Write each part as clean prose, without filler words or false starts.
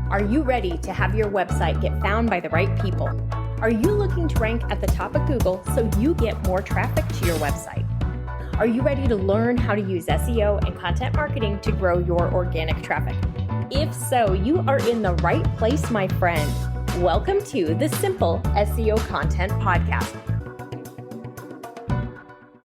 Are you ready to have your website get found by the right people? Are you looking to rank at the top of Google so you get more traffic to your website? Are you ready to learn how to use SEO and content marketing to grow your organic traffic? If so, you are in the right place, my friend. Welcome to the Simple SEO Content Podcast.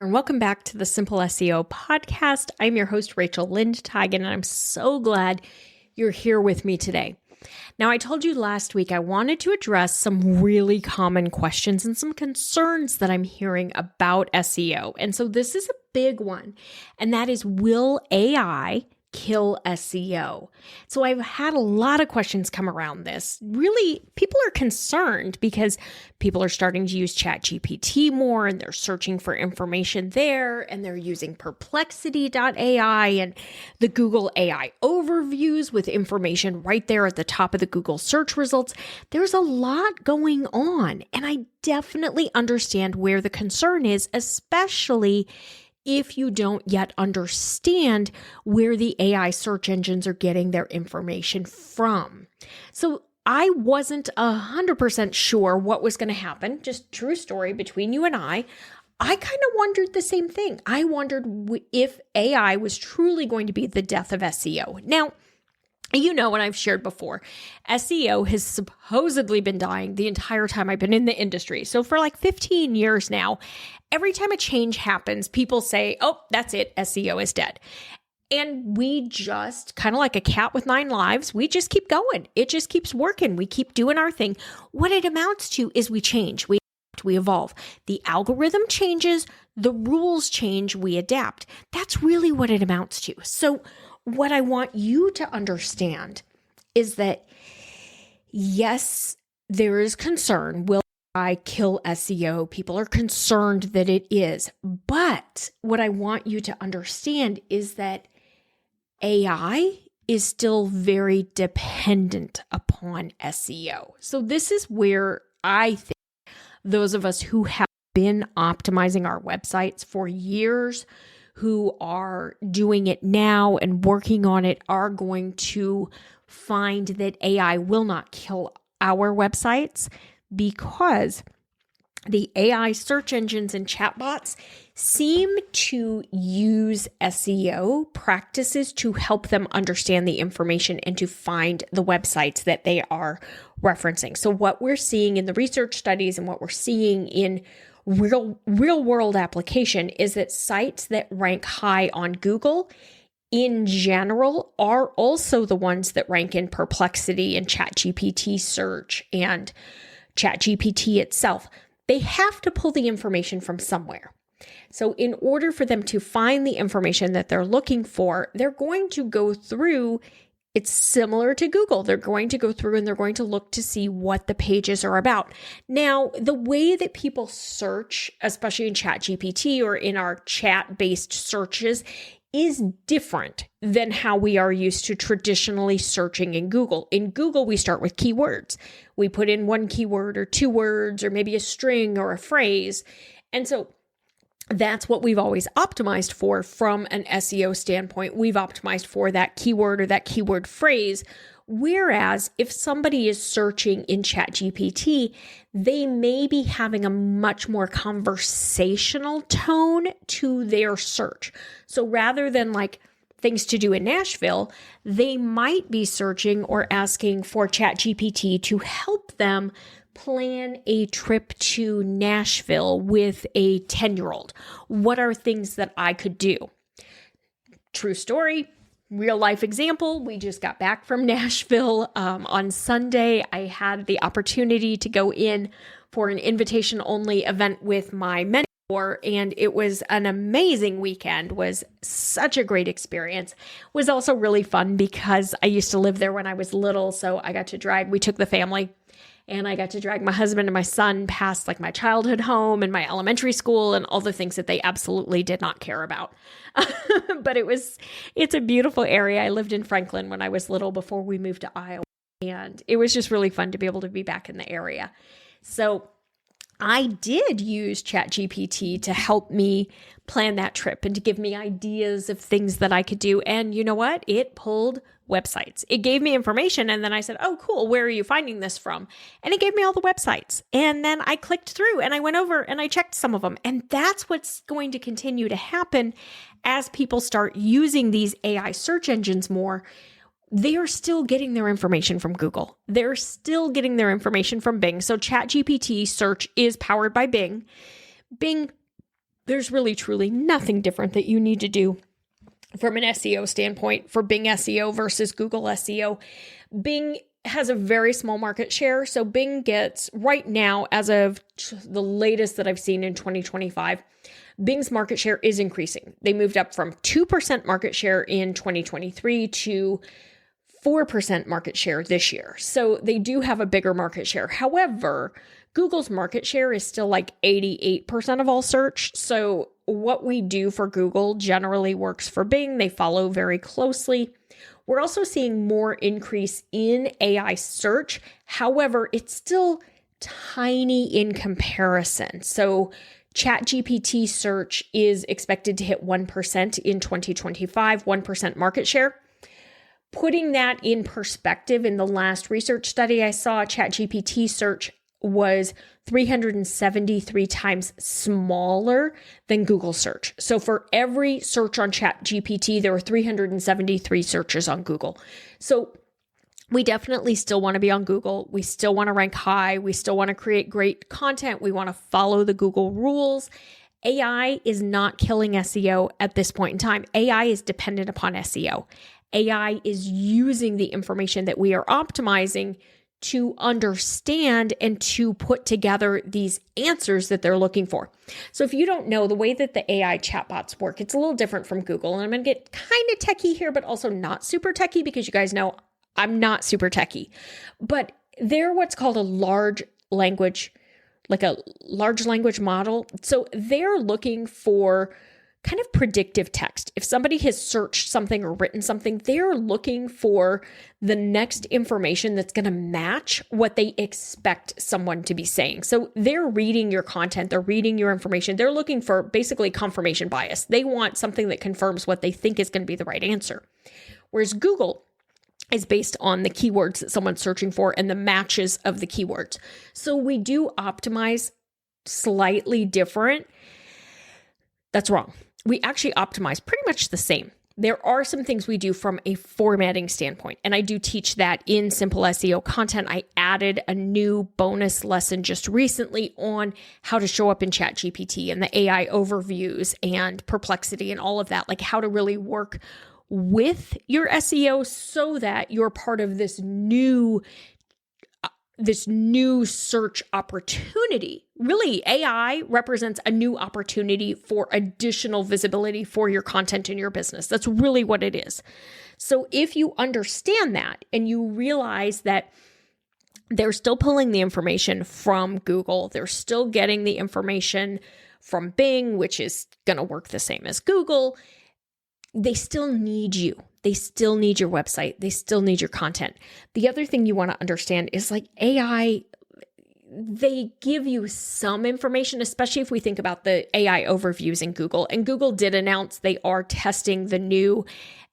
And welcome back to the Simple SEO Podcast. I'm your host, Rachel Lindteigen, and I'm so glad you're here with me today. Now, I told you last week I wanted to address some really common questions and some concerns that I'm hearing about SEO. And so this is a big one, and that is, will AI kill SEO? So I've had a lot of questions come around this. Really, people are concerned because people are starting to use ChatGPT more and they're searching for information there, and they're using Perplexity.ai and the Google AI overviews with information right there at the top of the Google search results. There's a lot going on, and I definitely understand where the concern is, especially if you don't yet understand where the AI search engines are getting their information from. So I wasn't 100% sure what was going to happen. Just true story between you and I kind of wondered the same thing. I wondered if AI was truly going to be the death of SEO. Now, you know, and I've shared before, SEO has supposedly been dying the entire time I've been in the industry. So for like 15 years now, every time a change happens, people say, oh, that's it, SEO is dead. And we just, kind of like a cat with 9 lives, we just keep going. It just keeps working. We keep doing our thing. What it amounts to is we change, we evolve. The algorithm changes, the rules change, we adapt. That's really what it amounts to. So what I want you to understand is that, yes, there is concern. Will AI kill SEO? People are concerned that it is. But what I want you to understand is that AI is still very dependent upon SEO. So this is where I think those of us who have been optimizing our websites for years, who are doing it now and working on it, are going to find that AI will not kill our websites, because the AI search engines and chatbots seem to use SEO practices to help them understand the information and to find the websites that they are referencing. So what we're seeing in the research studies and what we're seeing in real world application is that sites that rank high on Google in general are also the ones that rank in Perplexity and ChatGPT search and ChatGPT itself. They have to pull the information from somewhere. So in order for them to find the information that they're looking for, they're going to go through. It's similar to Google. They're going to go through and they're going to look to see what the pages are about. Now, the way that people search, especially in ChatGPT or in our chat-based searches, is different than how we are used to traditionally searching in Google. In Google, we start with keywords. We put in one keyword or 2 words or maybe a string or a phrase. And so that's what we've always optimized for from an SEO standpoint. We've optimized for that keyword or that keyword phrase. Whereas if somebody is searching in ChatGPT, they may be having a much more conversational tone to their search. So rather than like things to do in Nashville, they might be searching or asking for ChatGPT to help them plan a trip to Nashville with a 10-year-old. What are things that I could do? True story, real life example. We just got back from Nashville on Sunday. I had the opportunity to go in for an invitation-only event with my mentor, and it was an amazing weekend. Was such a great experience. Was also really fun because I used to live there when I was little, so I got to drag. We took the family. And I got to drag my husband and my son past like my childhood home and my elementary school and all the things that they absolutely did not care about. But it's a beautiful area. I lived in Franklin when I was little before we moved to Iowa. And it was just really fun to be able to be back in the area. So I did use ChatGPT to help me plan that trip and to give me ideas of things that I could do. And you know what? It pulled websites. It gave me information and then I said, oh, cool, where are you finding this from? And it gave me all the websites. And then I clicked through and I went over and I checked some of them. And that's what's going to continue to happen as people start using these AI search engines more. They're still getting their information from Google. They're still getting their information from Bing. So ChatGPT search is powered by Bing. Bing, there's really truly nothing different that you need to do from an SEO standpoint for Bing SEO versus Google SEO. Bing has a very small market share. So Bing gets right now, as of the latest that I've seen in 2025, Bing's market share is increasing. They moved up from 2% market share in 2023 to 4% market share this year. So they do have a bigger market share. However, Google's market share is still like 88% of all search. So what we do for Google generally works for Bing. They follow very closely. We're also seeing more increase in AI search. However, it's still tiny in comparison. So ChatGPT search is expected to hit 1% in 2025, 1% market share. Putting that in perspective, in the last research study I saw, ChatGPT search was 373 times smaller than Google search. So for every search on ChatGPT, there were 373 searches on Google. So we definitely still want to be on Google. We still want to rank high. We still want to create great content. We want to follow the Google rules. AI is not killing SEO at this point in time. AI is dependent upon SEO. AI is using the information that we are optimizing to understand and to put together these answers that they're looking for. So if you don't know, the way that the AI chatbots work, it's a little different from Google. And I'm going to get kind of techie here, but also not super techie, because you guys know I'm not super techie. But they're what's called a large language model. So they're looking for kind of predictive text. If somebody has searched something or written something, they're looking for the next information that's going to match what they expect someone to be saying. So they're reading your content, they're reading your information, they're looking for basically confirmation bias. They want something that confirms what they think is going to be the right answer. Whereas Google is based on the keywords that someone's searching for and the matches of the keywords. So we do optimize slightly different. That's wrong. We actually optimize pretty much the same. There are some things we do from a formatting standpoint, and I do teach that in Simple SEO content. I added a new bonus lesson just recently on how to show up in ChatGPT and the AI overviews and Perplexity and all of that, like how to really work with your SEO so that you're part of this new search opportunity. Really, AI represents a new opportunity for additional visibility for your content in your business. That's really what it is. So if you understand that and you realize that they're still pulling the information from Google, they're still getting the information from Bing, which is going to work the same as Google, they still need you. They still need your website. They still need your content. The other thing you want to understand is like AI, they give you some information, especially if we think about the AI overviews in Google. And Google did announce they are testing the new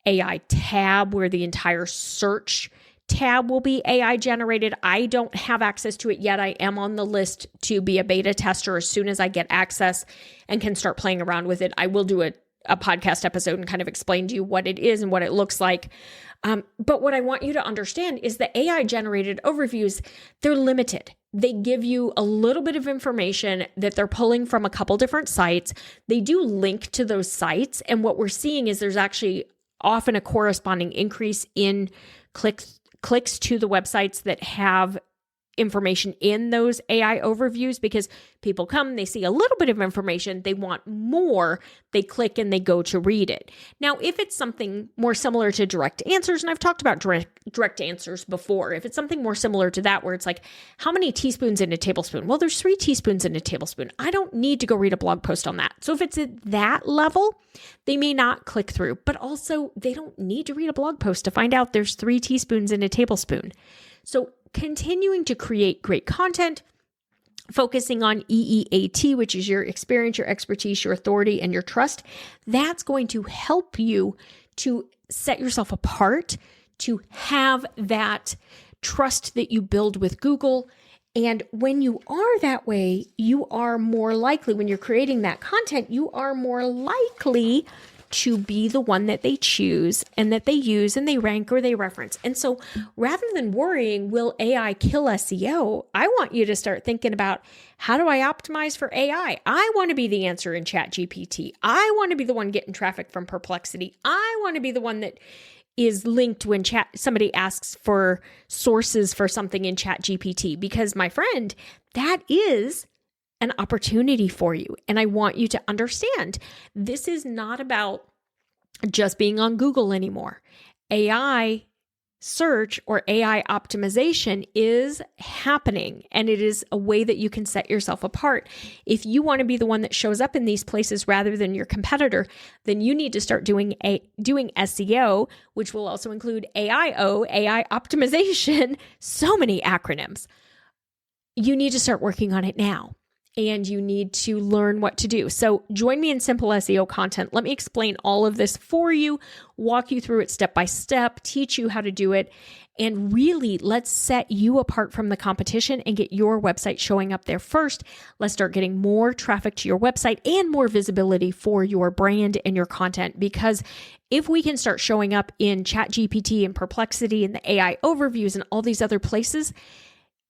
AI tab where the entire search tab will be AI generated. I don't have access to it yet. I am on the list to be a beta tester. As soon as I get access and can start playing around with it, I will do a podcast episode and kind of explain to you what it is and what it looks like. But what I want you to understand is the AI generated overviews, they're limited. They give you a little bit of information that they're pulling from a couple different sites. They do link to those sites. And what we're seeing is there's actually often a corresponding increase in clicks to the websites that have information in those AI overviews, because people come, they see a little bit of information, they want more, they click and they go to read it. Now, if it's something more similar to direct answers, and I've talked about direct answers before, if it's something more similar to that, where it's like, how many teaspoons in a tablespoon? Well, there's 3 teaspoons in a tablespoon. I don't need to go read a blog post on that. So if it's at that level, they may not click through, but also they don't need to read a blog post to find out there's 3 teaspoons in a tablespoon. So continuing to create great content, focusing on EEAT, which is your experience, your expertise, your authority, and your trust, that's going to help you to set yourself apart, to have that trust that you build with Google. And when you are that way, you are more likely, when you're creating that content, you are more likely to be the one that they choose and that they use and they rank or they reference. And so rather than worrying, will AI kill SEO? I want you to start thinking about, how do I optimize for AI? I want to be the answer in ChatGPT. I want to be the one getting traffic from Perplexity. I want to be the one that is linked when somebody asks for sources for something in ChatGPT, because my friend, that is an opportunity for you. And I want you to understand, this is not about just being on Google anymore. AI search or AI optimization is happening, and it is a way that you can set yourself apart. If you want to be the one that shows up in these places rather than your competitor, then you need to start doing SEO, which will also include AIO, AI optimization, so many acronyms. You need to start working on it now. And you need to learn what to do. So join me in Simple SEO Content. Let me explain all of this for you, walk you through it step by step, teach you how to do it, and really let's set you apart from the competition and get your website showing up there first. Let's start getting more traffic to your website and more visibility for your brand and your content. Because if we can start showing up in ChatGPT and Perplexity and the AI overviews and all these other places,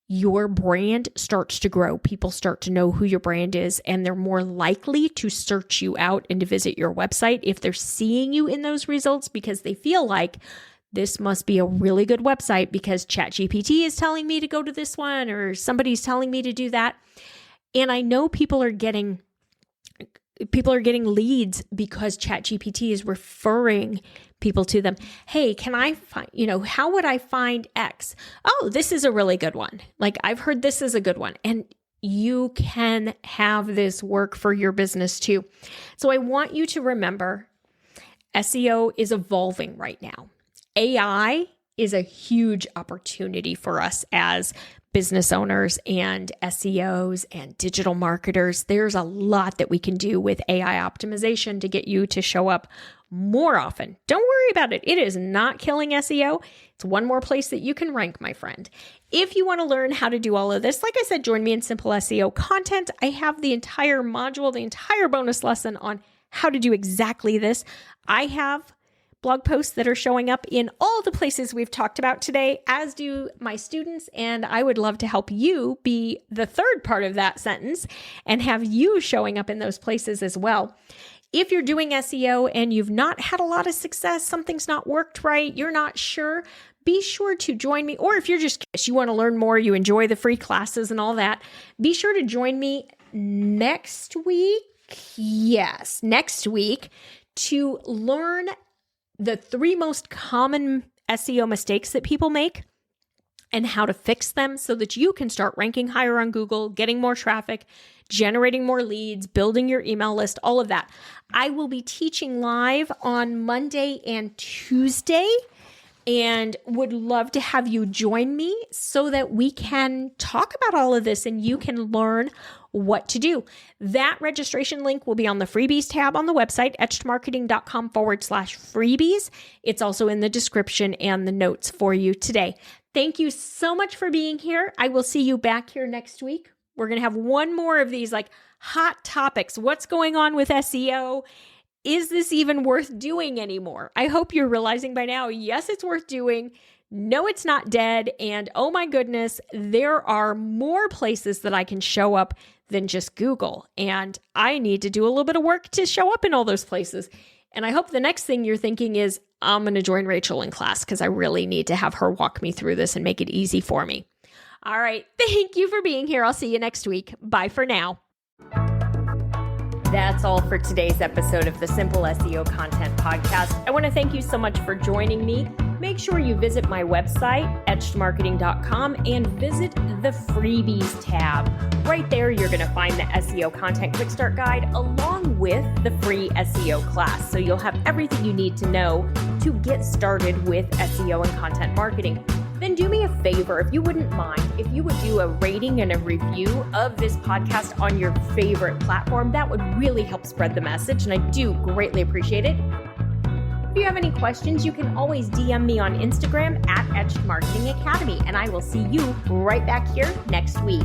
your brand starts to grow. People start to know who your brand is, and they're more likely to search you out and to visit your website if they're seeing you in those results, because they feel like this must be a really good website because ChatGPT is telling me to go to this one or somebody's telling me to do that. And I know people are getting leads because ChatGPT is referring people to them. Hey, can I find, how would I find X? Oh, this is a really good one. Like, I've heard this is a good one. And you can have this work for your business too. So I want you to remember, SEO is evolving right now. AI is a huge opportunity for us as business owners and SEOs and digital marketers. There's a lot that we can do with AI optimization to get you to show up more often. Don't worry about it. It is not killing SEO. It's one more place that you can rank, my friend. If you want to learn how to do all of this, like I said, join me in Simple SEO Content. I have the entire module, the entire bonus lesson on how to do exactly this. I have blog posts that are showing up in all the places we've talked about today, as do my students. And I would love to help you be the third part of that sentence and have you showing up in those places as well. If you're doing SEO and you've not had a lot of success, something's not worked right, you're not sure, be sure to join me. Or if you're just curious, you want to learn more, you enjoy the free classes and all that, be sure to join me next week. Yes, next week, to learn the 3 most common SEO mistakes that people make and how to fix them so that you can start ranking higher on Google, getting more traffic, generating more leads, building your email list, all of that. I will be teaching live on Monday and Tuesday, and would love to have you join me so that we can talk about all of this and you can learn what to do. That registration link will be on the freebies tab on the website, etchedmarketing.com/freebies. It's also in the description and the notes for you today. Thank you so much for being here. I will see you back here next week. We're going to have one more of these hot topics. What's going on with SEO? Is this even worth doing anymore? I hope you're realizing by now, yes, it's worth doing. No, it's not dead. And oh my goodness, there are more places that I can show up than just Google. And I need to do a little bit of work to show up in all those places. And I hope the next thing you're thinking is, I'm going to join Rachel in class because I really need to have her walk me through this and make it easy for me. All right. Thank you for being here. I'll see you next week. Bye for now. That's all for today's episode of the Simple SEO Content Podcast. I want to thank you so much for joining me. Make sure you visit my website, etchedmarketing.com, and visit the freebies tab. Right there, you're going to find the SEO Content Quick Start Guide along with the free SEO class. So you'll have everything you need to know to get started with SEO and content marketing. Then do me a favor, if you wouldn't mind, if you would do a rating and a review of this podcast on your favorite platform. That would really help spread the message, and I do greatly appreciate it. If you have any questions, you can always DM me on Instagram at Etched Marketing Academy, and I will see you right back here next week.